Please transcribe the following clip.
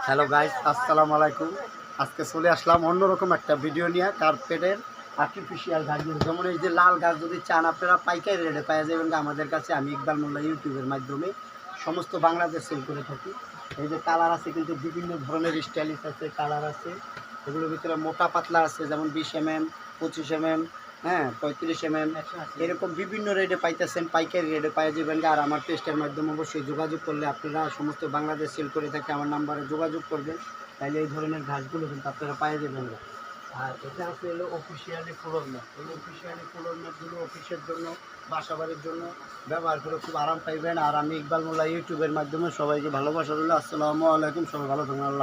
Hello guys, আসসালামু আলাইকুম। আজকে চলে আসলাম অন্যরকম একটা ভিডিও নিয়ে কার্পেটের আর্টিফিশিয়াল গাছগুলো। যেমন এই যে লাল গাছ যদি চান আপনারা পাইকারি রেটে পাওয়া যাবেন আমাদের কাছে। আমি ইকবাল মোল্লা ইউটিউবের মাধ্যমে সমস্ত বাংলাদেশ সেল করে থাকি। এই যে কালার আছে, কিন্তু বিভিন্ন ধরনের স্টাইলিশ আছে, কালার আছে। এগুলোর ভিতরে মোটা পাতলা আছে, যেমন 20 mm, 25 mm, হ্যাঁ 35 mm, এরকম বিভিন্ন রেটে পাইতেছেন, পাইকারি রেটে পাই যাবেন। আর আমার পেস্টের মাধ্যমে অবশ্যই যোগাযোগ করলে আপনারা সমস্ত বাংলাদেশ সেল করে থাকে আমার নাম্বারে যোগাযোগ করবেন, তাহলে এই ধরনের ঘাসগুলো কিন্তু আপনারা পাই যাবেন। আর এটা আছে হলো অফিসিয়ালি ফ্লোর ম্যাট। এই অফিসিয়ালি ফ্লোর ম্যাটগুলো অফিসের জন্য, বাসা বাড়ির জন্য ব্যবহার করে খুব আরাম পাইবেন। আর আমি ইকবাল মোল্লা ইউটিউবের মাধ্যমে সবাইকে ভালোবাসা দিল। আসসালামু আলাইকুম, সবাই ভালো থাকবেন। আল্লাহ।